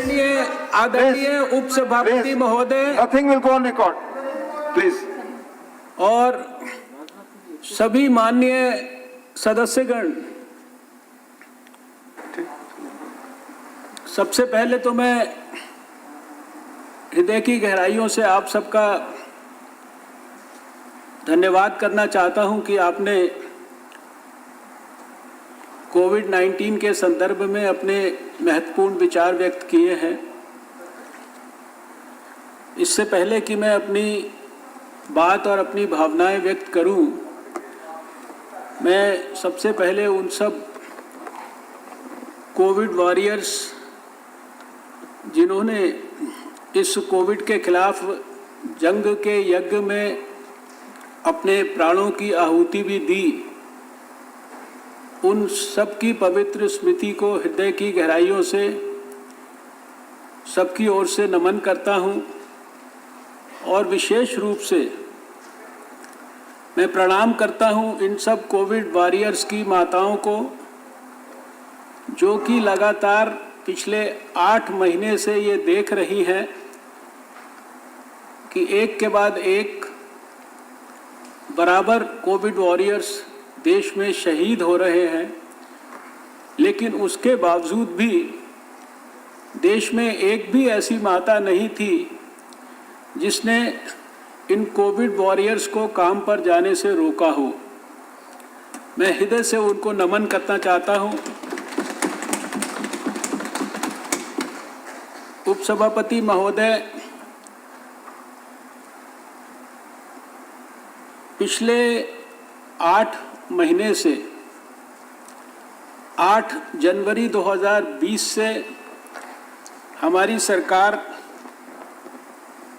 आदरणीय उपसभापति महोदय, Nothing will go on record. Please. और सभी माननीय सदस्यगण, सबसे पहले तो मैं हृदय की गहराइयों से आप सबका धन्यवाद करना चाहता हूं कि आपने कोविड-19 के संदर्भ में अपने महत्वपूर्ण विचार व्यक्त किए हैं। इससे पहले कि मैं अपनी बात और अपनी भावनाएं व्यक्त करूं, मैं सबसे पहले उन सब कोविड वॉरियर्स जिन्होंने इस कोविड के खिलाफ जंग के यज्ञ में अपने प्राणों की आहुति भी दी, उन सब की पवित्र स्मृति को हृदय की गहराइयों से सबकी ओर से नमन करता हूं। और विशेष रूप से मैं प्रणाम करता हूं इन सब कोविड वॉरियर्स की माताओं को, जो कि लगातार पिछले 8 महीने से ये देख रही हैं कि एक के बाद एक बराबर कोविड वॉरियर्स देश में शहीद हो रहे हैं, लेकिन उसके बावजूद भी देश में एक भी ऐसी माता नहीं थी जिसने इन कोविड वॉरियर्स को काम पर जाने से रोका हो। मैं हृदय से उनको नमन करना चाहता हूं। उपसभापति महोदय, पिछले 8 महीने से 8 जनवरी 2020 से हमारी सरकार,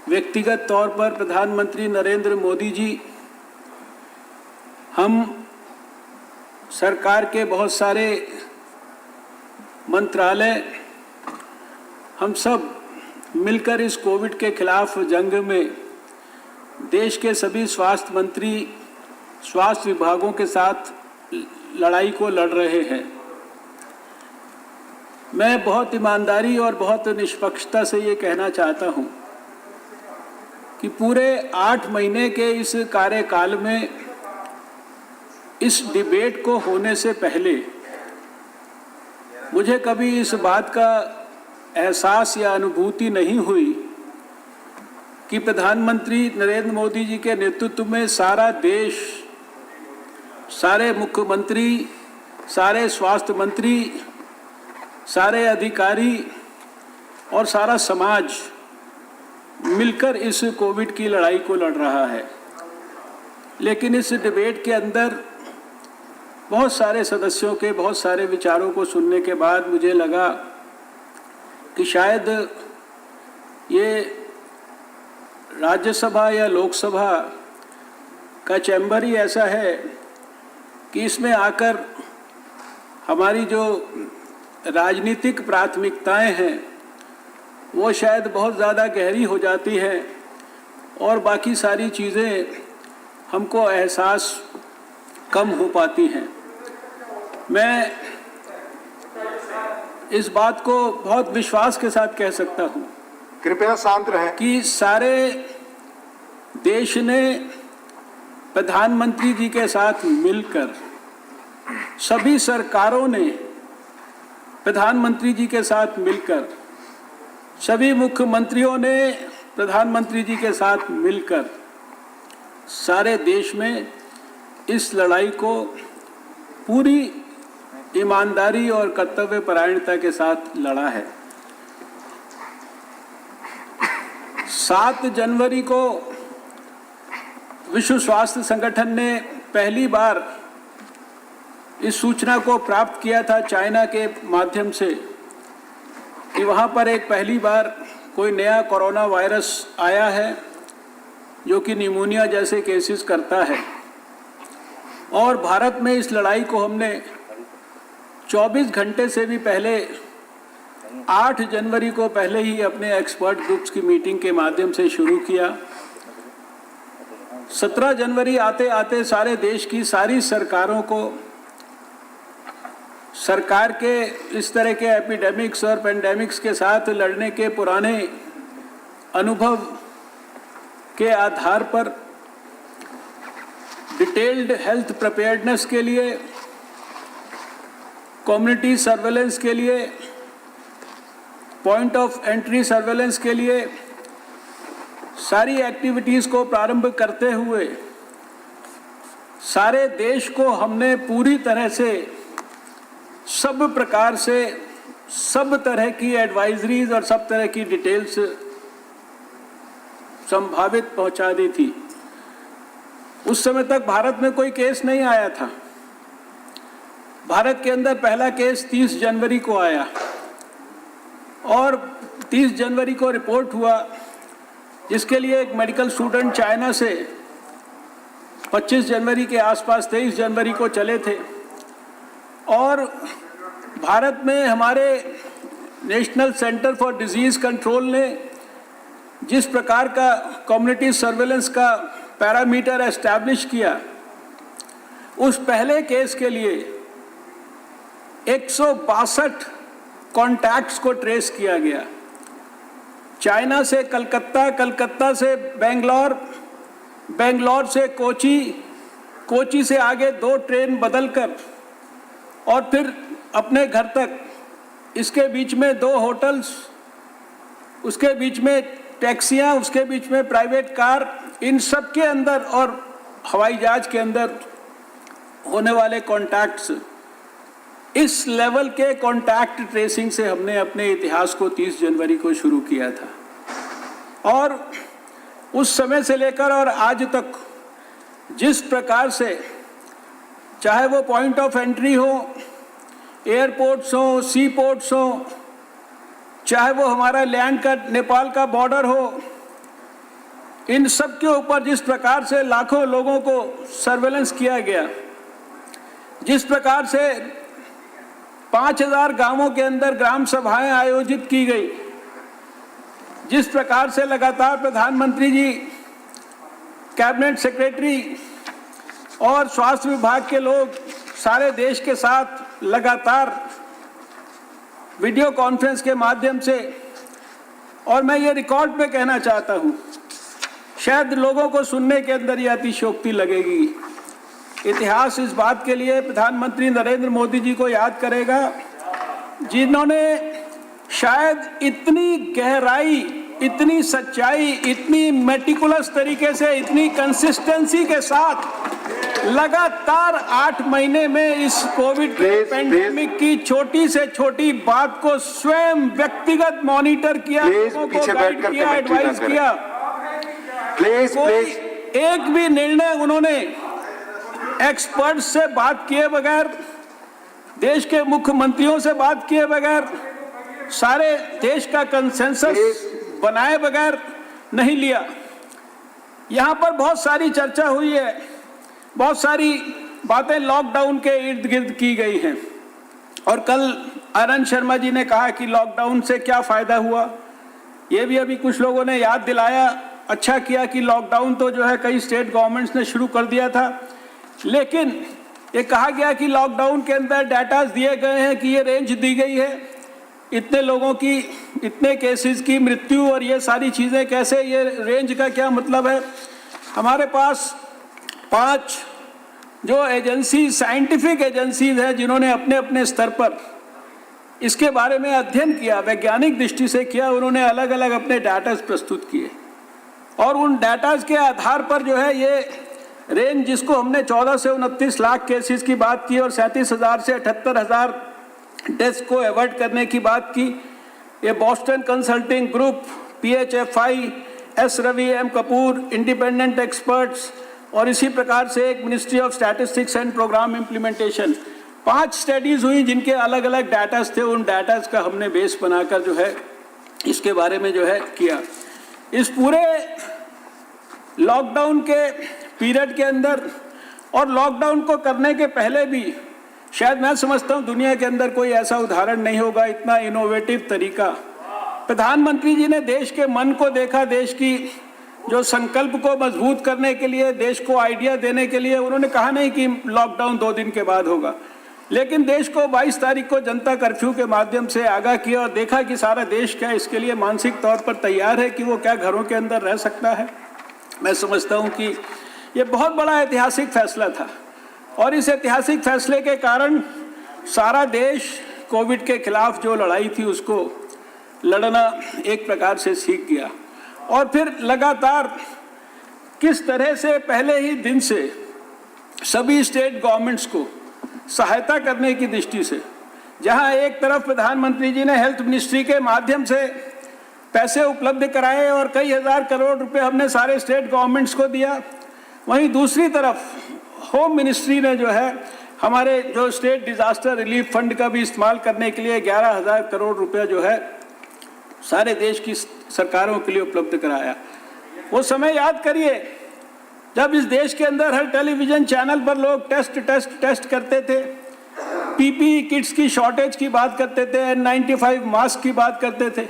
व्यक्तिगत तौर पर प्रधानमंत्री नरेंद्र मोदी जी, हम सरकार के बहुत सारे मंत्रालय, हम सब मिलकर इस कोविड के खिलाफ जंग में देश के सभी स्वास्थ्य मंत्री, स्वास्थ्य विभागों के साथ लड़ाई को लड़ रहे हैं। मैं बहुत ईमानदारी और बहुत निष्पक्षता से ये कहना चाहता हूँ कि पूरे 8 महीने के इस कार्यकाल में इस डिबेट को होने से पहले मुझे कभी इस बात का एहसास या अनुभूति नहीं हुई कि प्रधानमंत्री नरेंद्र मोदी जी के नेतृत्व में सारा देश, सारे मुख्यमंत्री, सारे स्वास्थ्य मंत्री, सारे अधिकारी और सारा समाज मिलकर इस कोविड की लड़ाई को लड़ रहा है। लेकिन इस डिबेट के अंदर बहुत सारे सदस्यों के बहुत सारे विचारों को सुनने के बाद मुझे लगा कि शायद ये राज्यसभा या लोकसभा का चैम्बर ही ऐसा है कि इसमें आकर हमारी जो राजनीतिक प्राथमिकताएं हैं वो शायद बहुत ज़्यादा गहरी हो जाती हैं और बाकी सारी चीज़ें हमको एहसास कम हो पाती हैं। मैं इस बात को बहुत विश्वास के साथ कह सकता हूँ, कृपया शांत रहें, कि सारे देश ने प्रधानमंत्री जी के साथ मिलकर, सभी सरकारों ने प्रधानमंत्री जी के साथ मिलकर, सभी मुख्यमंत्रियों ने प्रधानमंत्री जी के साथ मिलकर सारे देश में इस लड़ाई को पूरी ईमानदारी और कर्तव्य परायणता के साथ लड़ा है। 7 जनवरी को विश्व स्वास्थ्य संगठन ने पहली बार इस सूचना को प्राप्त किया था चाइना के माध्यम से कि वहाँ पर एक पहली बार कोई नया कोरोना वायरस आया है जो कि निमोनिया जैसे केसेस करता है। और भारत में इस लड़ाई को हमने 24 घंटे से भी पहले 8 जनवरी को पहले ही अपने एक्सपर्ट ग्रुप्स की मीटिंग के माध्यम से शुरू किया। 17 जनवरी आते आते सारे देश की सारी सरकारों को सरकार के इस तरह के एपिडेमिक्स और पेंडेमिक्स के साथ लड़ने के पुराने अनुभव के आधार पर डिटेल्ड हेल्थ प्रिपेयर्डनेस के लिए, कम्युनिटी सर्वेलेंस के लिए, पॉइंट ऑफ एंट्री सर्वेलेंस के लिए सारी एक्टिविटीज़ को प्रारंभ करते हुए सारे देश को हमने पूरी तरह से सब प्रकार से सब तरह की एडवाइजरीज और सब तरह की डिटेल्स संभावित पहुंचा दी थी। उस समय तक भारत में कोई केस नहीं आया था। भारत के अंदर पहला केस 30 जनवरी को आया और 30 जनवरी को रिपोर्ट हुआ, जिसके लिए एक मेडिकल स्टूडेंट चाइना से 25 जनवरी के आसपास 23 जनवरी को चले थे और भारत में हमारे national centre for disease control ने जिस प्रकार का कम्युनिटी सर्वेलेंस का पैरामीटर एस्टैब्लिश किया, उस पहले केस के लिए 162 कॉन्टैक्ट्स को ट्रेस किया गया। चाइना से कलकत्ता, कलकत्ता से बेंगलोर, बेंगलोर से कोची, कोची से आगे 2 ट्रेन बदलकर और फिर अपने घर तक, इसके बीच में 2 होटल्स, उसके बीच में टैक्सियां, उसके बीच में प्राइवेट कार, इन सब के अंदर और हवाई जहाज के अंदर होने वाले कॉन्टैक्ट्स, इस लेवल के कॉन्टैक्ट ट्रेसिंग से हमने अपने इतिहास को 30 जनवरी को शुरू किया था। और उस समय से लेकर और आज तक जिस प्रकार से, चाहे वो पॉइंट ऑफ एंट्री हो, एयरपोर्ट्स हो, सी पोर्ट्स हो, चाहे वो हमारा लैंड का नेपाल का बॉर्डर हो, इन सब के ऊपर जिस प्रकार से लाखों लोगों को सर्वेलेंस किया गया, जिस प्रकार से 5000 गांवों के अंदर ग्राम सभाएं आयोजित की गई, जिस प्रकार से लगातार प्रधानमंत्री जी, कैबिनेट सेक्रेटरी और स्वास्थ्य विभाग के लोग सारे देश के साथ लगातार वीडियो कॉन्फ्रेंस के माध्यम से, और मैं ये रिकॉर्ड पे कहना चाहता हूँ, शायद लोगों को सुनने के अंदर ये अतिशयोक्ति लगेगी, इतिहास इस बात के लिए प्रधानमंत्री नरेंद्र मोदी जी को याद करेगा, जिन्होंने शायद इतनी गहराई, इतनी सच्चाई, इतनी मेटिकुलस तरीके से, इतनी कंसिस्टेंसी के साथ लगातार 8 महीने में इस कोविड के पेंडेमिक की छोटी से छोटी बात को स्वयं व्यक्तिगत मॉनिटर किया, लोगों को गाइड किया, एडवाइस किया। एक भी निर्णय उन्होंने एक्सपर्ट से बात किए बगैर, देश के मुख्यमंत्रियों से बात किए बगैर, सारे देश का कंसेंसस बनाए बगैर नहीं लिया। यहाँ पर बहुत सारी चर्चा हुई है, बहुत सारी बातें लॉकडाउन के इर्द गिर्द की गई हैं, और कल आनंद शर्मा जी ने कहा कि लॉकडाउन से क्या फायदा हुआ, ये भी अभी कुछ लोगों ने याद दिलाया। अच्छा किया कि लॉकडाउन तो जो है कई स्टेट गवर्नमेंट्स ने शुरू कर दिया था, लेकिन ये कहा गया कि लॉकडाउन के अंदर डाटा दिए गए हैं कि ये रेंज दी गई है, इतने लोगों की, इतने केसेस की मृत्यु, और ये सारी चीज़ें कैसे, ये रेंज का क्या मतलब है। हमारे पास 5 जो एजेंसी, साइंटिफिक एजेंसीज हैं, जिन्होंने अपने अपने स्तर पर इसके बारे में अध्ययन किया, वैज्ञानिक दृष्टि से किया, उन्होंने अलग अलग अपने डाटाज प्रस्तुत किए, और उन डाटाज के आधार पर जो है ये रेंज, जिसको हमने 14 से 29 लाख केसेस की बात की और 37,000 से 78,000 डेथ्स को अवॉइड करने की बात की, ये Boston consulting group, PHFI, S Ravi, M Kapoor, independent experts, और इसी प्रकार से एक ministry of statistics and programme implementation, 5 studies हुई जिनके अलग अलग डाटाज थे। उन डाटाज का हमने बेस बनाकर जो है इसके बारे में जो है किया। इस पूरे लॉकडाउन के पीरियड के अंदर और लॉकडाउन को करने के पहले भी, शायद मैं समझता हूँ दुनिया के अंदर कोई ऐसा उदाहरण नहीं होगा, इतना इनोवेटिव तरीका। प्रधानमंत्री जी ने देश के मन को देखा, देश की जो संकल्प को मजबूत करने के लिए, देश को आइडिया देने के लिए उन्होंने कहा नहीं कि लॉकडाउन 2 दिन के बाद होगा, लेकिन देश को 22 तारीख को जनता कर्फ्यू के माध्यम से आगाह किया और देखा कि सारा देश क्या इसके लिए मानसिक तौर पर तैयार है कि वो क्या घरों के अंदर रह सकता है। मैं समझता हूँ कि ये बहुत बड़ा ऐतिहासिक फैसला था और इस ऐतिहासिक फैसले के कारण सारा देश कोविड के खिलाफ जो लड़ाई थी उसको लड़ना एक प्रकार से सीख गया। और फिर लगातार किस तरह से पहले ही दिन से सभी स्टेट गवर्नमेंट्स को सहायता करने की दृष्टि से, जहां एक तरफ प्रधानमंत्री जी ने हेल्थ मिनिस्ट्री के माध्यम से पैसे उपलब्ध कराए और कई हजार करोड़ रुपए हमने सारे स्टेट गवर्नमेंट्स को दिया, वहीं दूसरी तरफ होम मिनिस्ट्री ने जो है हमारे जो स्टेट डिजास्टर रिलीफ फंड का भी इस्तेमाल करने के लिए 11,000 करोड़ रुपया जो है सारे देश की सरकारों के लिए उपलब्ध कराया। वो समय याद करिए जब इस देश के अंदर हर टेलीविजन चैनल पर लोग टेस्ट करते थे, पीपीई किट्स की शॉर्टेज की बात करते थे, N95 मास्क की बात करते थे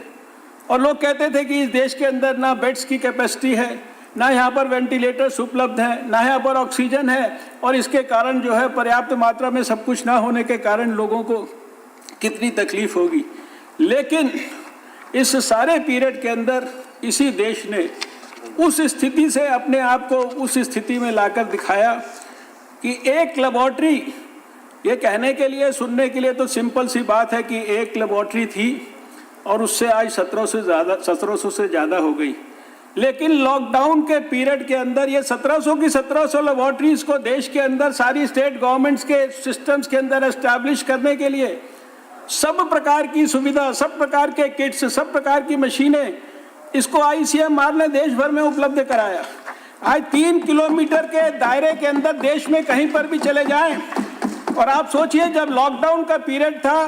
और लोग कहते थे कि इस देश के अंदर ना बेड्स की कैपेसिटी है, ना यहाँ पर वेंटिलेटर्स उपलब्ध हैं, ना यहाँ पर ऑक्सीजन है और इसके कारण जो है पर्याप्त मात्रा में सब कुछ ना होने के कारण लोगों को कितनी तकलीफ होगी। लेकिन इस सारे पीरियड के अंदर इसी देश ने उस स्थिति से अपने आप को उस स्थिति में लाकर दिखाया कि एक लेबोरेटरी, ये कहने के लिए सुनने के लिए तो सिंपल सी बात है कि एक लेबोरेटरी थी और उससे आज 1700 से ज़्यादा हो गई। लेकिन लॉकडाउन के पीरियड के अंदर ये 1700 की 1700 लेबोरेटरीज को देश के अंदर सारी स्टेट गवर्नमेंट्स के सिस्टम्स के अंदर एस्टैब्लिश करने के लिए सब प्रकार की सुविधा, सब प्रकार के किट्स, सब प्रकार की मशीनें, इसको ICMR ने देश भर में उपलब्ध कराया। आज 3 किलोमीटर के दायरे के अंदर देश में कहीं पर भी चले जाएं और आप सोचिए जब लॉकडाउन का पीरियड था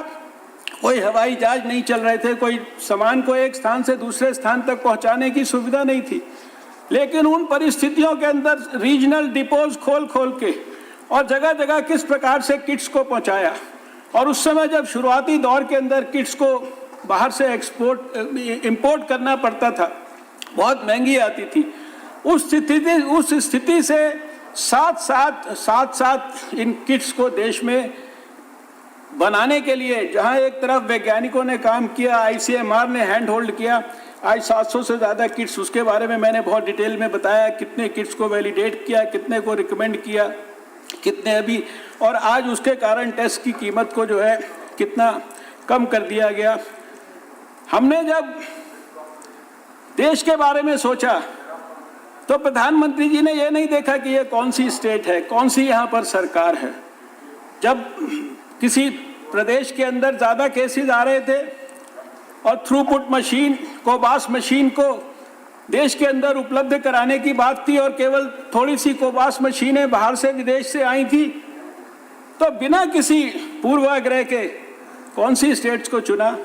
कोई हवाई जहाज नहीं चल रहे थे, कोई सामान को एक स्थान से दूसरे स्थान तक पहुंचाने की सुविधा नहीं थी, लेकिन उन परिस्थितियों के अंदर रीजनल डिपोज खोल के और जगह जगह किस प्रकार से किट्स को पहुंचाया। और उस समय जब शुरुआती दौर के अंदर किट्स को बाहर से इंपोर्ट करना पड़ता था, बहुत महंगी आती थी, उस स्थिति से साथ इन किट्स को देश में बनाने के लिए जहां एक तरफ वैज्ञानिकों ने काम किया, ICMR ने हैंड होल्ड किया, आज 700 से ज़्यादा किट्स, उसके बारे में मैंने बहुत डिटेल में बताया, कितने किट्स को वैलिडेट किया, कितने को रिकमेंड किया, कितने अभी, और आज उसके कारण टेस्ट की कीमत को जो है कितना कम कर दिया गया। हमने जब देश के बारे में सोचा तो प्रधानमंत्री जी ने ये नहीं देखा कि ये कौन सी स्टेट है, कौन सी यहाँ पर सरकार है। जब किसी प्रदेश के अंदर ज़्यादा केसेस आ रहे थे और थ्रूपुट मशीन, कोबास मशीन को देश के अंदर उपलब्ध कराने की बात थी और केवल थोड़ी सी कोबास मशीनें बाहर से विदेश से आई थी, तो बिना किसी पूर्वाग्रह के कौन सी स्टेट्स को चुना,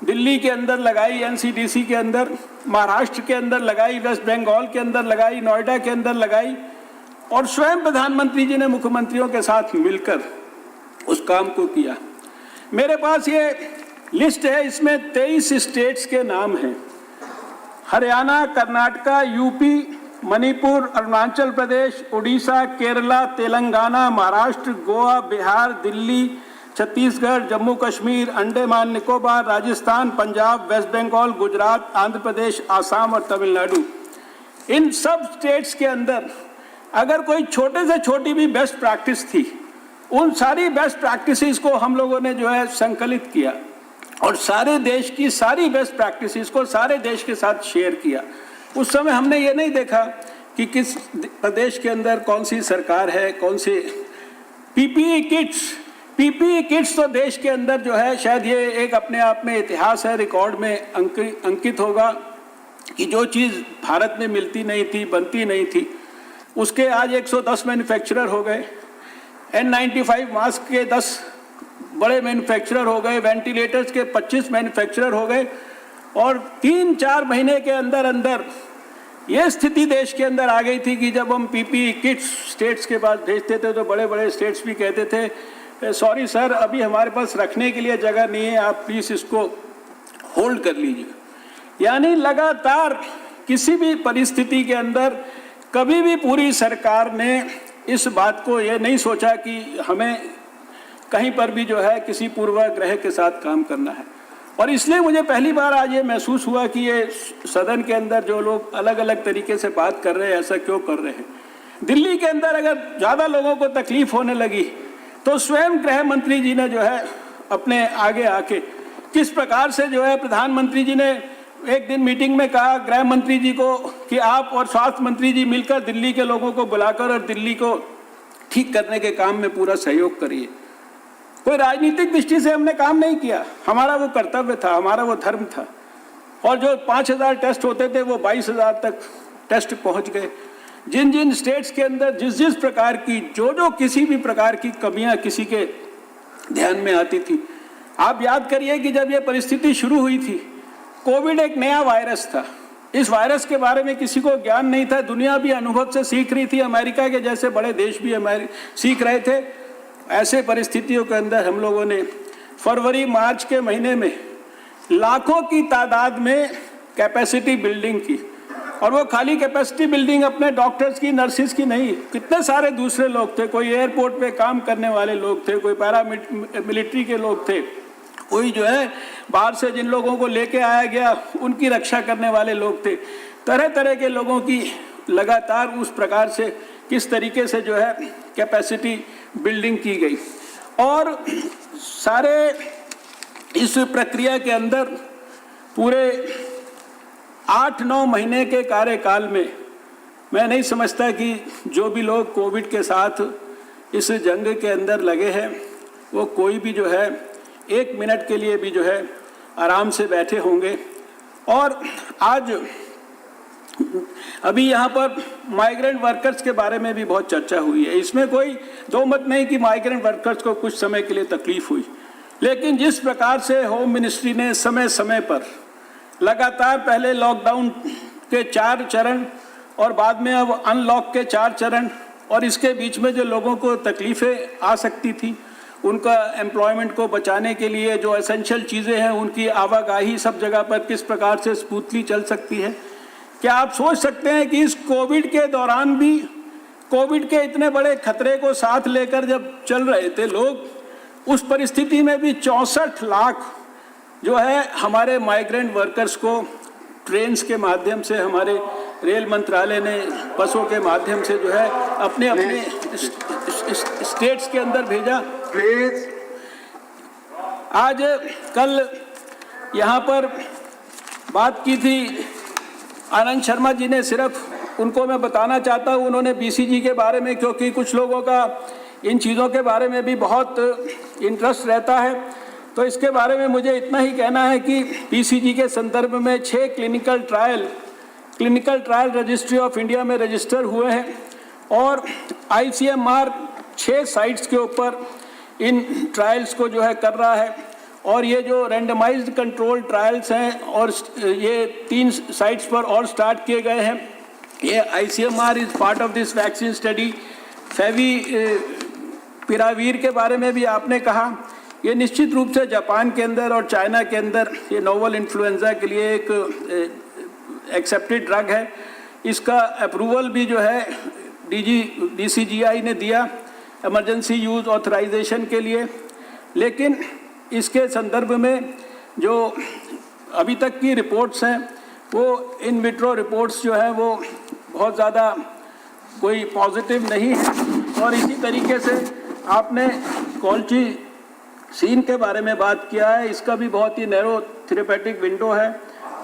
दिल्ली के अंदर लगाई, NCDC के अंदर, महाराष्ट्र के अंदर लगाई, वेस्ट बंगाल के अंदर लगाई, नोएडा के अंदर लगाई और स्वयं प्रधानमंत्री जी ने मुख्यमंत्रियों के साथ मिलकर उस काम को किया। मेरे पास ये लिस्ट है, इसमें 23 स्टेट्स के नाम हैं, हरियाणा, कर्नाटका, यूपी, मणिपुर, अरुणाचल प्रदेश, उड़ीसा, केरला, तेलंगाना, महाराष्ट्र, गोवा, बिहार, दिल्ली, छत्तीसगढ़, जम्मू कश्मीर, अंडमान निकोबार, राजस्थान, पंजाब, वेस्ट बंगाल, गुजरात, आंध्र प्रदेश, आसाम और तमिलनाडु। इन सब स्टेट्स के अंदर अगर कोई छोटे से छोटी भी बेस्ट प्रैक्टिस थी, उन सारी बेस्ट प्रैक्टिसेस को हम लोगों ने जो है संकलित किया और सारे देश की सारी बेस्ट प्रैक्टिसेस को सारे देश के साथ शेयर किया। उस समय हमने ये नहीं देखा कि किस प्रदेश के अंदर कौन सी सरकार है, कौन से पीपीई किट्स तो देश के अंदर जो है शायद ये एक अपने आप में इतिहास है, रिकॉर्ड में अंकित होगा कि जो चीज़ भारत में मिलती नहीं थी, बनती नहीं थी, उसके आज 110 मैन्युफैक्चरर हो गए। N95 मास्क के 10 बड़े मैन्युफैक्चरर हो गए, वेंटिलेटर्स के 25 मैन्युफैक्चरर हो गए और 3-4 महीने के अंदर ये स्थिति देश के अंदर आ गई थी कि जब हम पीपीई किट्स स्टेट्स के पास भेजते थे तो बड़े बड़े स्टेट्स भी कहते थे सॉरी सर, अभी हमारे पास रखने के लिए जगह नहीं है, आप प्लीज़ इसको होल्ड कर लीजिए। यानी लगातार किसी भी परिस्थिति के अंदर कभी भी पूरी सरकार ने इस बात को ये नहीं सोचा कि हमें कहीं पर भी जो है किसी पूर्वाग्रह के साथ काम करना है। और इसलिए मुझे पहली बार आज ये महसूस हुआ कि ये सदन के अंदर जो लोग अलग अलग तरीके से बात कर रहे हैं, ऐसा क्यों कर रहे हैं। दिल्ली के अंदर अगर ज़्यादा लोगों को तकलीफ होने लगी तो स्वयं गृह मंत्री जी ने जो है अपने आगे आके किस प्रकार से जो है प्रधानमंत्री जी ने एक दिन मीटिंग में कहा गृह मंत्री जी को कि आप और स्वास्थ्य मंत्री जी मिलकर दिल्ली के लोगों को बुलाकर और दिल्ली को ठीक करने के काम में पूरा सहयोग करिए। कोई राजनीतिक दृष्टि से हमने काम नहीं किया, हमारा वो कर्तव्य था, हमारा वो धर्म था। और जो 5,000 टेस्ट होते थे वो 22,000 तक टेस्ट पहुंच गए। जिन जिन स्टेट्स के अंदर जिस जिस प्रकार की जो किसी भी प्रकार की कमियां किसी के ध्यान में आती थी, आप याद करिए कि जब ये परिस्थिति शुरू हुई थी, कोविड एक नया वायरस था, इस वायरस के बारे में किसी को ज्ञान नहीं था। दुनिया भी अनुभव से सीख रही थी, अमेरिका के जैसे बड़े देश भी सीख रहे थे। ऐसे परिस्थितियों के अंदर हम लोगों ने फरवरी मार्च के महीने में लाखों की तादाद में कैपेसिटी बिल्डिंग की। और वो खाली कैपेसिटी बिल्डिंग अपने डॉक्टर्स की, नर्सिस की नहीं, कितने सारे दूसरे लोग थे। कोई एयरपोर्ट पे काम करने वाले लोग थे, कोई पैरामिलिट्री के लोग थे, कोई जो है बाहर से जिन लोगों को लेके आया गया उनकी रक्षा करने वाले लोग थे। तरह तरह के लोगों की लगातार उस प्रकार से किस तरीके से जो है कैपेसिटी बिल्डिंग की गई। और सारे इस प्रक्रिया के अंदर पूरे 8-9 महीने के कार्यकाल में मैं नहीं समझता कि जो भी लोग कोविड के साथ इस जंग के अंदर लगे हैं वो कोई भी जो है 1 मिनट के लिए भी जो है आराम से बैठे होंगे। और आज अभी यहाँ पर माइग्रेंट वर्कर्स के बारे में भी बहुत चर्चा हुई है। इसमें कोई दो मत नहीं कि माइग्रेंट वर्कर्स को कुछ समय के लिए तकलीफ हुई, लेकिन जिस प्रकार से होम मिनिस्ट्री ने समय समय पर लगातार पहले लॉकडाउन के 4 चरण और बाद में अब अनलॉक के 4 चरण, और इसके बीच में जो लोगों को तकलीफ़ें आ सकती थी उनका एम्प्लॉयमेंट को बचाने के लिए जो एसेंशियल चीज़ें हैं उनकी आवाजाही सब जगह पर किस प्रकार से स्मूथली चल सकती है। क्या आप सोच सकते हैं कि इस कोविड के दौरान भी, कोविड के इतने बड़े खतरे को साथ लेकर जब चल रहे थे लोग, उस परिस्थिति में भी 64 लाख जो है हमारे माइग्रेंट वर्कर्स को ट्रेन्स के माध्यम से, हमारे रेल मंत्रालय ने बसों के माध्यम से जो है अपने अपने स्टेट्स के अंदर भेजा। प्लीज। आज कल यहाँ पर बात की थी आनंद शर्मा जी ने, सिर्फ उनको मैं बताना चाहता हूँ, उन्होंने बीसीजी के बारे में, क्योंकि कुछ लोगों का इन चीज़ों के बारे में भी बहुत इंटरेस्ट रहता है, तो इसके बारे में मुझे इतना ही कहना है कि बीसीजी के संदर्भ में 6 clinical trial registry of India में रजिस्टर हुए हैं और ICMR 6 साइट्स के ऊपर इन ट्रायल्स को जो है कर रहा है। और ये जो रैंडमाइज्ड कंट्रोल ट्रायल्स हैं और ये 3 साइट्स पर और स्टार्ट किए गए हैं। ये ICMR is part of this vaccine study. Favipiravir के बारे में भी आपने कहा, ये निश्चित रूप से जापान के अंदर और चाइना के अंदर ये नोवल इन्फ्लुएंजा के लिए एक एक्सेप्टेड ड्रग है। इसका अप्रूवल भी जो है DCGI ने दिया इमरजेंसी यूज़ ऑथराइजेशन के लिए। लेकिन इसके संदर्भ में जो अभी तक की रिपोर्ट्स हैं वो इन विट्रो रिपोर्ट्स जो हैं वो बहुत ज़्यादा कोई पॉजिटिव नहीं है। और इसी तरीके से आपने कॉल्चिसिन के बारे में बात किया है, इसका भी बहुत ही नैरो थेरेपेटिक विंडो है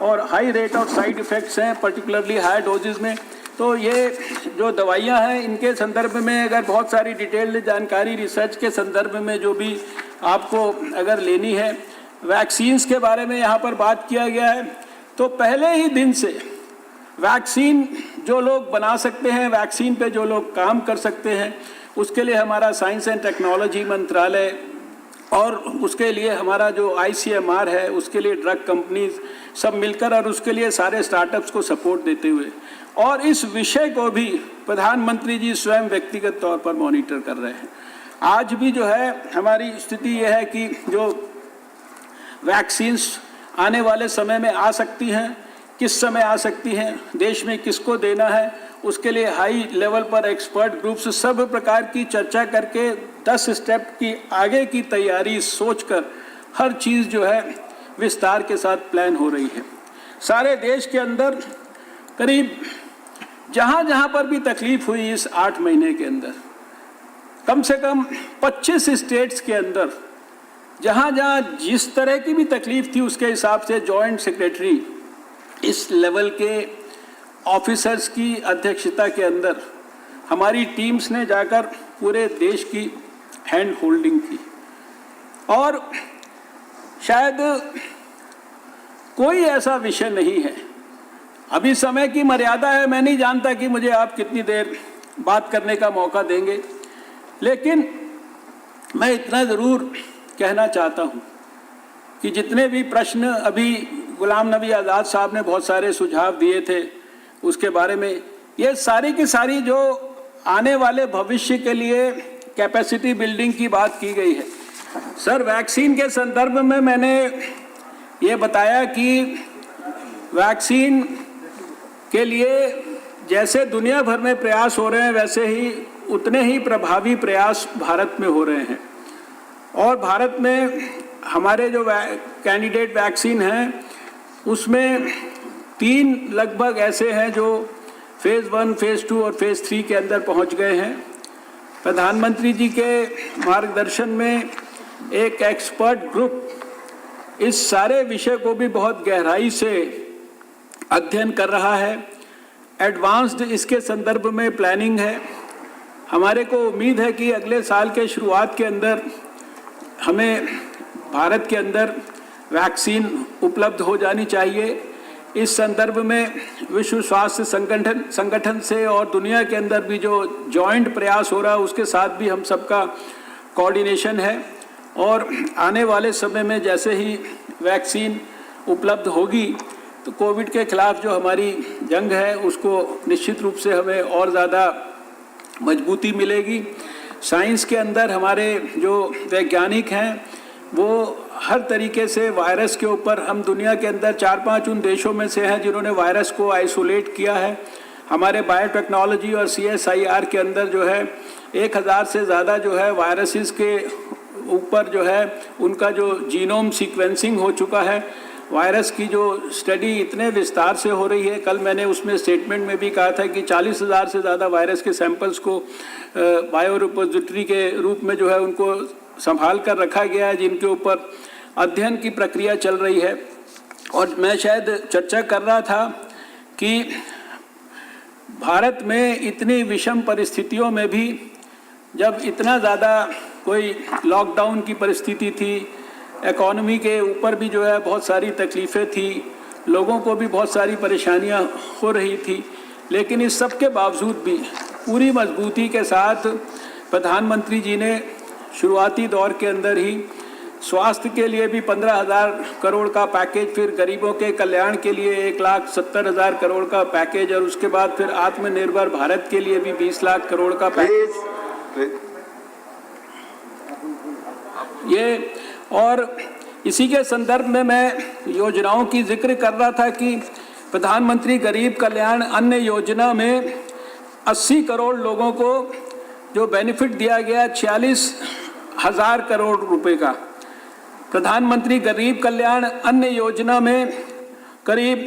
और high rate of side effects हैं, पर्टिकुलरली हाई डोजेज में। तो ये जो दवाइयाँ हैं इनके संदर्भ में अगर बहुत सारी डिटेल्ड जानकारी रिसर्च के संदर्भ में जो भी आपको अगर लेनी है, वैक्सीन्स के बारे में यहाँ पर बात किया गया है। तो पहले ही दिन से वैक्सीन जो लोग बना सकते हैं, वैक्सीन पे जो लोग काम कर सकते हैं, उसके लिए हमारा साइंस एंड टेक्नोलॉजी मंत्रालय और उसके लिए हमारा जो ICMR है, उसके लिए ड्रग कंपनीज सब मिलकर और उसके लिए सारे स्टार्टअप्स को सपोर्ट देते हुए, और इस विषय को भी प्रधानमंत्री जी स्वयं व्यक्तिगत तौर पर मॉनिटर कर रहे हैं। आज भी जो है हमारी स्थिति यह है कि जो वैक्सीन्स आने वाले समय में आ सकती हैं, किस समय आ सकती हैं, देश में किसको देना है, उसके लिए हाई लेवल पर एक्सपर्ट ग्रुप्स सब प्रकार की चर्चा करके 10 स्टेप की आगे की तैयारी सोचकर हर चीज़ जो है विस्तार के साथ प्लान हो रही है। सारे देश के अंदर करीब जहाँ जहाँ पर भी तकलीफ हुई इस 8 महीने के अंदर, कम से कम 25 स्टेट्स के अंदर जहाँ जहाँ जिस तरह की भी तकलीफ थी उसके हिसाब से जॉइंट सेक्रेटरी इस लेवल के ऑफिसर्स की अध्यक्षता के अंदर हमारी टीम्स ने जाकर पूरे देश की हैंड होल्डिंग की। और शायद कोई ऐसा विषय नहीं है, अभी समय की मर्यादा है, मैं नहीं जानता कि मुझे आप कितनी देर बात करने का मौका देंगे, लेकिन मैं इतना ज़रूर कहना चाहता हूँ कि जितने भी प्रश्न अभी गुलाम नबी आज़ाद साहब ने बहुत सारे सुझाव दिए थे उसके बारे में, ये सारी की सारी जो आने वाले भविष्य के लिए कैपेसिटी बिल्डिंग की बात की गई है। सर, वैक्सीन के संदर्भ में मैंने ये बताया कि वैक्सीन के लिए जैसे दुनिया भर में प्रयास हो रहे हैं वैसे ही उतने ही प्रभावी प्रयास भारत में हो रहे हैं। और भारत में हमारे जो कैंडिडेट वैक्सीन हैं उसमें 3 लगभग ऐसे हैं जो फेज़ 1, फेज़ 2 और फेज़ 3 के अंदर पहुंच गए हैं। प्रधानमंत्री जी के मार्गदर्शन में एक एक्सपर्ट ग्रुप इस सारे विषय को भी बहुत गहराई से अध्ययन कर रहा है। एडवांस्ड इसके संदर्भ में प्लानिंग है। हमारे को उम्मीद है कि अगले साल के शुरुआत के अंदर हमें भारत के अंदर वैक्सीन उपलब्ध हो जानी चाहिए। इस संदर्भ में विश्व स्वास्थ्य संगठन से और दुनिया के अंदर भी जो जॉइंट प्रयास हो रहा है उसके साथ भी हम सबका कोऑर्डिनेशन है। और आने वाले समय में जैसे ही वैक्सीन उपलब्ध होगी तो कोविड के खिलाफ जो हमारी जंग है उसको निश्चित रूप से हमें और ज़्यादा मजबूती मिलेगी। साइंस के अंदर हमारे जो वैज्ञानिक हैं वो हर तरीके से वायरस के ऊपर, हम दुनिया के अंदर 4-5 उन देशों में से हैं जिन्होंने वायरस को आइसोलेट किया है। हमारे बायोटेक्नोलॉजी और CSIR के अंदर जो है 1000 से ज़्यादा जो है वायरसेस के ऊपर जो है उनका जो जीनोम सीक्वेंसिंग हो चुका है। वायरस की जो स्टडी इतने विस्तार से हो रही है, कल मैंने उसमें स्टेटमेंट में भी कहा था कि 40,000 से ज़्यादा वायरस के सैंपल्स को बायो रिपोजिटरी के रूप में जो है उनको संभाल कर रखा गया है, जिनके ऊपर अध्ययन की प्रक्रिया चल रही है। और मैं शायद चर्चा कर रहा था कि भारत में इतनी विषम परिस्थितियों में भी जब इतना ज़्यादा कोई लॉकडाउन की परिस्थिति थी, इकॉनमी के ऊपर भी जो है बहुत सारी तकलीफ़ें थी, लोगों को भी बहुत सारी परेशानियां हो रही थी, लेकिन इस सब के बावजूद भी पूरी मजबूती के साथ प्रधानमंत्री जी ने शुरुआती दौर के अंदर ही स्वास्थ्य के लिए भी 15,000 करोड़ का पैकेज, फिर गरीबों के कल्याण के लिए 1,70,000 करोड़ का पैकेज, और उसके बाद फिर आत्मनिर्भर भारत के लिए भी 20 लाख करोड़ का पैकेज ये। और इसी के संदर्भ में मैं योजनाओं की जिक्र कर रहा था कि प्रधानमंत्री गरीब कल्याण अन्न योजना में 80 करोड़ लोगों को जो बेनिफिट दिया गया 46,000 करोड़ रुपए का। प्रधानमंत्री गरीब कल्याण अन्न योजना में करीब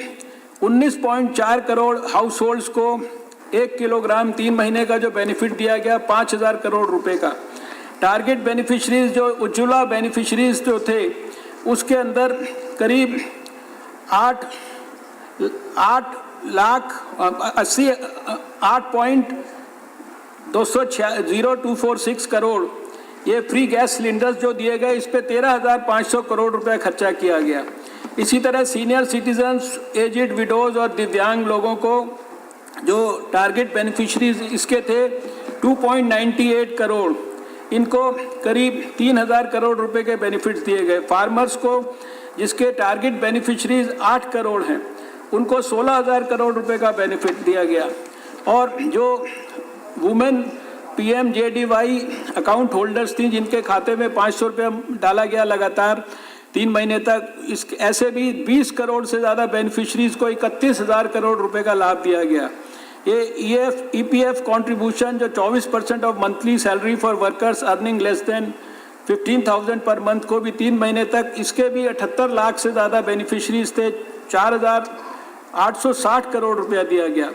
19.4 करोड़ हाउस होल्ड्स को 1 किलोग्राम 3 महीने का जो बेनिफिट दिया गया 5,000 करोड़ रुपए का। टारगेट बेनिफिशरीज जो उज्ज्वला बेनिफिशरीज जो थे उसके अंदर करीब 8,80,0246 करोड़ ये फ्री गैस सिलेंडर्स जो दिए गए, इस पे 13,500 करोड़ रुपए खर्चा किया गया। इसी तरह सीनियर सिटीजन्स, एजिड विडोज और दिव्यांग लोगों को जो टारगेट बेनिफिशरीज इसके थे 2.98 करोड़, इनको करीब 3,000 करोड़ रुपए के बेनिफिट्स दिए गए। फार्मर्स को जिसके टारगेट बेनिफिशरीज 8 करोड़ हैं उनको 16,000 करोड़ रुपए का बेनिफिट दिया गया। और जो वुमेन PMJDY अकाउंट होल्डर्स थी जिनके खाते में 500 रुपये डाला गया लगातार 3 महीने तक, इस ऐसे भी 20 करोड़ से ज़्यादा बेनिफिशरीज को 31,000 करोड़ रुपए का लाभ दिया गया। ये EPF कंट्रीब्यूशन जो 24% of monthly salary for workers earning less than 15,000 per month को भी 3 महीने तक, इसके भी 78 लाख से ज़्यादा बेनिफिशरीज थे, 4,860 करोड़ रुपया दिया गया।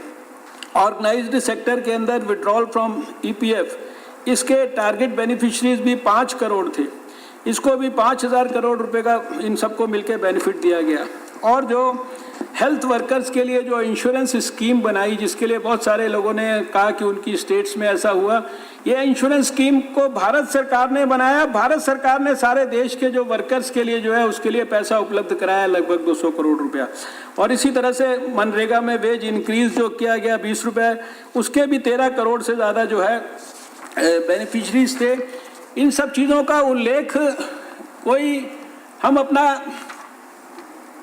ऑर्गेनाइज्ड सेक्टर के अंदर विड्रॉल फ्रॉम EPF, इसके टारगेट बेनिफिशरीज भी 5 करोड़ थे, इसको भी 5,000 करोड़ रुपए का इन सबको मिलकर बेनिफिट दिया गया। और जो हेल्थ वर्कर्स के लिए जो इंश्योरेंस स्कीम बनाई, जिसके लिए बहुत सारे लोगों ने कहा कि उनकी स्टेट्स में ऐसा हुआ, ये इंश्योरेंस स्कीम को भारत सरकार ने बनाया। भारत सरकार ने सारे देश के जो वर्कर्स के लिए जो है उसके लिए पैसा उपलब्ध कराया, लगभग 200 करोड़ रुपया। और इसी तरह से मनरेगा में वेज इंक्रीज जो किया गया 20 रुपये, उसके भी 13 करोड़ से ज़्यादा जो है बेनिफिशरीज थे। इन सब चीज़ों का उल्लेख कोई हम अपना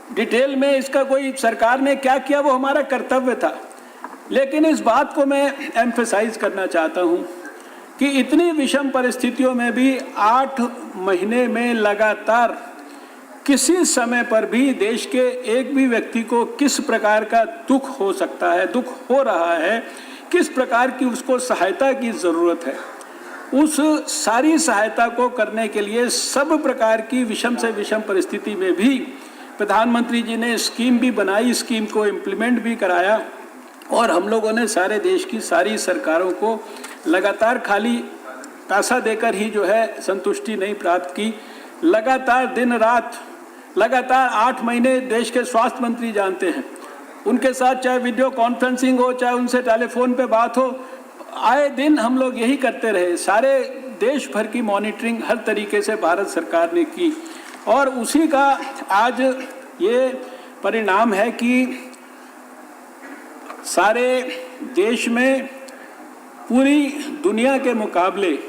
डिटेल में इसका कोई सरकार ने क्या किया वो हमारा कर्तव्य था, लेकिन इस बात को मैं एम्फेसाइज करना चाहता हूँ कि इतनी विषम परिस्थितियों में भी 8 महीने में लगातार किसी समय पर भी देश के एक भी व्यक्ति को किस प्रकार का दुख हो सकता है, दुख हो रहा है, किस प्रकार की उसको सहायता की ज़रूरत है, उस सारी सहायता को करने के लिए सब प्रकार की विषम से विषम परिस्थिति में भी प्रधानमंत्री जी ने स्कीम भी बनाई, स्कीम को इम्प्लीमेंट भी कराया। और हम लोगों ने सारे देश की सारी सरकारों को लगातार खाली पैसा देकर ही जो है संतुष्टि नहीं प्राप्त की, लगातार दिन रात, लगातार 8 महीने देश के स्वास्थ्य मंत्री जानते हैं, उनके साथ चाहे वीडियो कॉन्फ्रेंसिंग हो, चाहे उनसे टेलीफोन पे बात हो, आए दिन हम लोग यही करते रहे। सारे देश भर की मॉनिटरिंग हर तरीके से भारत सरकार ने की और उसी का आज ये परिणाम है कि सारे देश में पूरी दुनिया के मुकाबले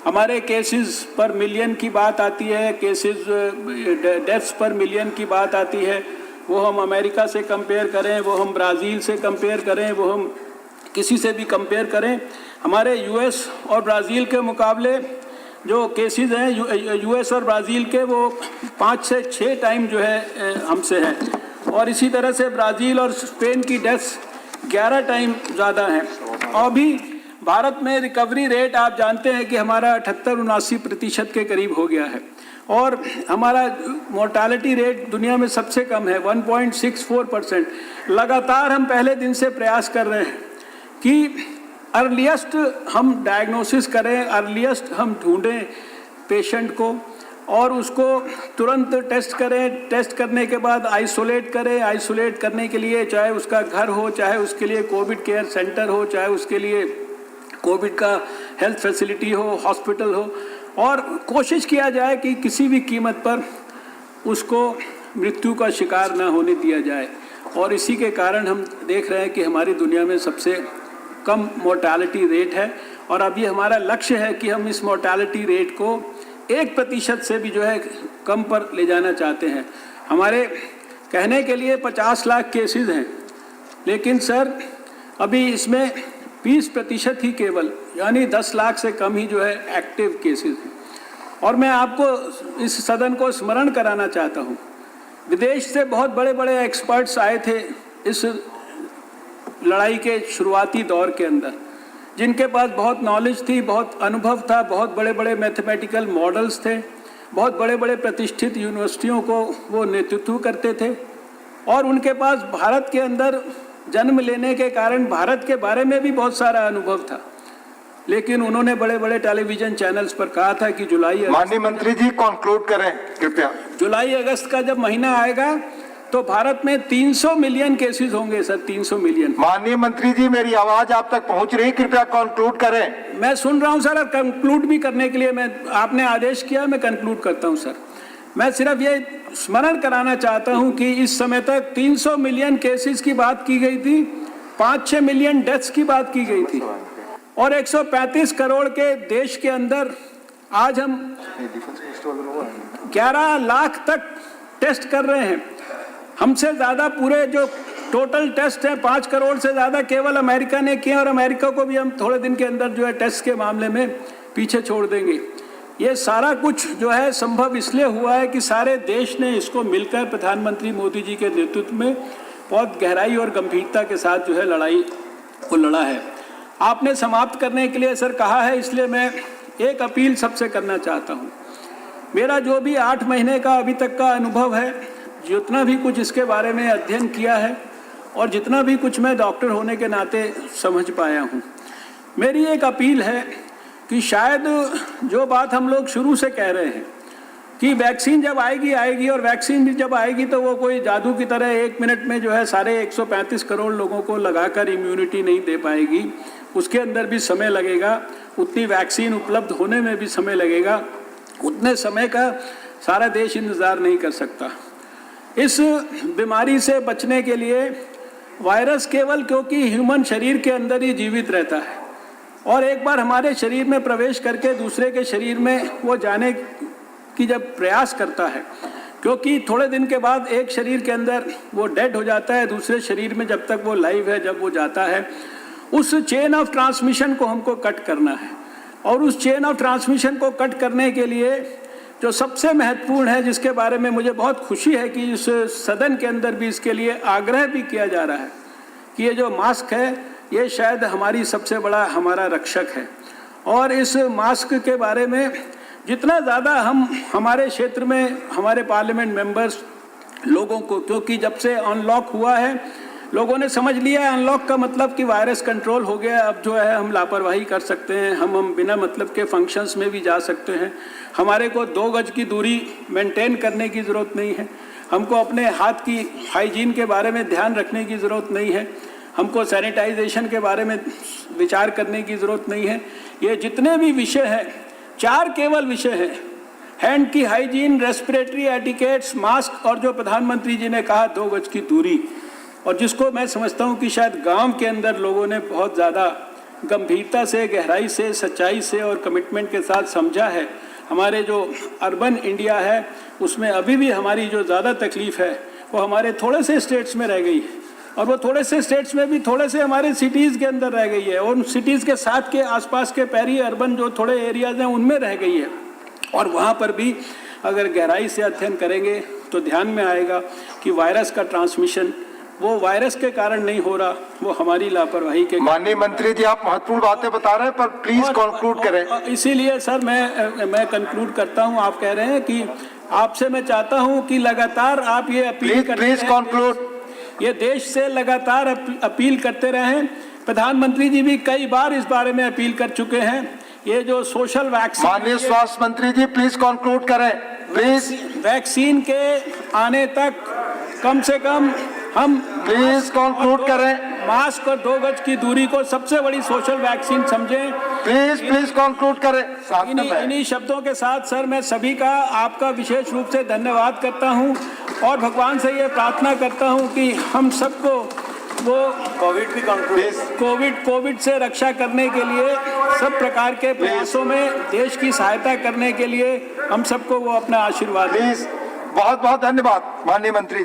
हमारे केसेस पर मिलियन की बात आती है, केसेस डेथ्स पर मिलियन की बात आती है, वो हम अमेरिका से कंपेयर करें, वो हम ब्राज़ील से कंपेयर करें, वो हम किसी से भी कंपेयर करें, हमारे US और ब्राज़ील के मुकाबले जो केसेस हैं US और ब्राज़ील के वो 5 से 6 टाइम जो है हमसे हैं। और इसी तरह से ब्राज़ील और स्पेन की डेथ्स 11 टाइम ज़्यादा हैं। और भी भारत में रिकवरी रेट आप जानते हैं कि हमारा 78-79% के करीब हो गया है और हमारा मोर्टालिटी रेट दुनिया में सबसे कम है 1.64%। लगातार हम पहले दिन से प्रयास कर रहे हैं कि अर्लीस्ट हम डायग्नोसिस करें, अर्लीस्ट हम ढूंढें पेशेंट को और उसको तुरंत टेस्ट करें, टेस्ट करने के बाद आइसोलेट करें। आइसोलेट करने के लिए चाहे उसका घर हो, चाहे उसके लिए कोविड केयर सेंटर हो, चाहे उसके लिए कोविड का हेल्थ फैसिलिटी हो, हॉस्पिटल हो, और कोशिश किया जाए कि किसी भी कीमत पर उसको मृत्यु का शिकार ना होने दिया जाए। और इसी के कारण हम देख रहे हैं कि हमारी दुनिया में सबसे कम मोर्टालिटी रेट है और अभी हमारा लक्ष्य है कि हम इस मोर्टालिटी रेट को 1% से भी जो है कम पर ले जाना चाहते हैं। हमारे कहने के लिए 50 लाख केसेस हैं, लेकिन सर अभी इसमें 20% ही केवल, यानी 10 लाख से कम ही जो है एक्टिव केसेस हैं। और मैं आपको इस सदन को स्मरण कराना चाहता हूँ, विदेश से बहुत बड़े बड़े एक्सपर्ट्स आए थे इस लड़ाई के शुरुआती दौर के अंदर, जिनके पास बहुत नॉलेज थी, बहुत अनुभव था, बहुत बड़े बड़े मैथमेटिकल मॉडल्स थे, बहुत बड़े बड़े प्रतिष्ठित यूनिवर्सिटियों को वो नेतृत्व करते थे और उनके पास भारत के अंदर जन्म लेने के कारण भारत के बारे में भी बहुत सारा अनुभव था। लेकिन उन्होंने बड़े बड़े टेलीविजन चैनल्स पर कहा था कि माननीय मंत्री जी कंक्लूड करें कृपया। जुलाई अगस्त का जब महीना आएगा तो भारत में 300 मिलियन केसेस होंगे सर, 300 मिलियन। माननीय मंत्री जी मेरी आवाज आप तक पहुंच रही, कृपया कंक्लूड करें। मैं सुन रहा हूं सर, और कंक्लूड भी करने के लिए आपने आदेश किया, मैं कंक्लूड करता हूं सर। मैं सिर्फ ये स्मरण कराना चाहता हूं कि इस समय तक 300 मिलियन केसेस की बात की गई थी, 5-6 मिलियन डेथ्स की बात की गई थी और 135 करोड़ के देश के अंदर आज हम 11 लाख तक टेस्ट कर रहे हैं। हमसे ज़्यादा पूरे जो टोटल टेस्ट हैं 5 करोड़ से ज़्यादा केवल अमेरिका ने किए और अमेरिका को भी हम थोड़े दिन के अंदर जो है टेस्ट के मामले में पीछे छोड़ देंगे। ये सारा कुछ जो है संभव इसलिए हुआ है कि सारे देश ने इसको मिलकर प्रधानमंत्री मोदी जी के नेतृत्व में बहुत गहराई और गंभीरता के साथ जो है लड़ाई वो लड़ा है। आपने समाप्त करने के लिए सर कहा है, इसलिए मैं एक अपील सबसे करना चाहता हूँ। मेरा जो भी 8 महीने का अभी तक का अनुभव है, जितना भी कुछ इसके बारे में अध्ययन किया है और जितना भी कुछ मैं डॉक्टर होने के नाते समझ पाया हूँ, मेरी एक अपील है कि शायद जो बात हम लोग शुरू से कह रहे हैं कि वैक्सीन जब आएगी और वैक्सीन भी जब आएगी तो वो कोई जादू की तरह 1 मिनट में जो है सारे 135 करोड़ लोगों को लगाकर इम्यूनिटी नहीं दे पाएगी। उसके अंदर भी समय लगेगा, उतनी वैक्सीन उपलब्ध होने में भी समय लगेगा, उतने समय का सारा देश इंतज़ार नहीं कर सकता। इस बीमारी से बचने के लिए वायरस केवल क्योंकि ह्यूमन शरीर के अंदर ही जीवित रहता है और एक बार हमारे शरीर में प्रवेश करके दूसरे के शरीर में वो जाने की जब प्रयास करता है, क्योंकि थोड़े दिन के बाद एक शरीर के अंदर वो डेड हो जाता है, दूसरे शरीर में जब तक वो लाइव है, जब वो जाता है, उस चेन ऑफ ट्रांसमिशन को हमको कट करना है। और उस चेन ऑफ ट्रांसमिशन को कट करने के लिए जो सबसे महत्वपूर्ण है, जिसके बारे में मुझे बहुत खुशी है कि इस सदन के अंदर भी इसके लिए आग्रह भी किया जा रहा है कि ये जो मास्क है ये शायद हमारी सबसे बड़ा हमारा रक्षक है। और इस मास्क के बारे में जितना ज़्यादा हम हमारे क्षेत्र में हमारे पार्लियामेंट मेंबर्स लोगों को, क्योंकि जब से अनलॉक हुआ है लोगों ने समझ लिया है अनलॉक का मतलब कि वायरस कंट्रोल हो गया, अब जो है हम लापरवाही कर सकते हैं, हम बिना मतलब के फंक्शंस में भी जा सकते हैं, हमारे को 2 गज की दूरी मेंटेन करने की ज़रूरत नहीं है, हमको अपने हाथ की हाइजीन के बारे में ध्यान रखने की ज़रूरत नहीं है, हमको सैनिटाइजेशन के बारे में विचार करने की ज़रूरत नहीं है। ये जितने भी विषय हैं, 4 केवल विषय हैं, हैंड की हाइजीन, रेस्पिरेटरी एटिकेट्स, मास्क और जो प्रधानमंत्री जी ने कहा 2 गज की दूरी, और जिसको मैं समझता हूँ कि शायद गांव के अंदर लोगों ने बहुत ज़्यादा गंभीरता से, गहराई से, सच्चाई से और कमिटमेंट के साथ समझा है। हमारे जो अर्बन इंडिया है उसमें अभी भी हमारी जो ज़्यादा तकलीफ़ है वो हमारे थोड़े से स्टेट्स में रह गई है, और वो थोड़े से स्टेट्स में भी थोड़े से हमारे सिटीज़ के अंदर रह गई है, और उन सिटीज़ के साथ के आसपास के पेरी अर्बन जो थोड़े एरियाज़ हैं उनमें रह गई है। और वहाँ पर भी अगर गहराई से अध्ययन करेंगे तो ध्यान में आएगा कि वायरस का ट्रांसमिशन वो वायरस के कारण नहीं हो रहा, वो हमारी लापरवाही के। माननीय मंत्री जी, आप महत्वपूर्ण बातें बता रहे हैं, पर प्लीज कंक्लूड करें। इसीलिए सर मैं कंक्लूड करता हूं। आप कह रहे हैं कि आपसे मैं चाहता हूं कि लगातार आप ये अपील करते प्लीज कंक्लूड। ये देश से लगातार अपील करते रहें। प्रधानमंत्री जी भी कई बार इस बारे में अपील कर चुके हैं। ये जो सोशल वैक्सीन, माननीय स्वास्थ्य मंत्री जी प्लीज कंक्लूड करें, प्लीज। वैक्सीन के आने तक कम से कम हम प्लीज कंक्लूड करें। मास्क और 2 गज की दूरी को सबसे बड़ी सोशल वैक्सीन समझें। प्लीज कंक्लूड करें। इन्हीं शब्दों के साथ सर मैं सभी का, आपका विशेष रूप से धन्यवाद करता हूं और भगवान से ये प्रार्थना करता हूं कि हम सबको वो कोविड से रक्षा करने के लिए सब प्रकार के प्रयासों में देश की सहायता करने के लिए हम सबको वो अपना आशीर्वाद दें। प्लीज, बहुत बहुत धन्यवाद माननीय मंत्री।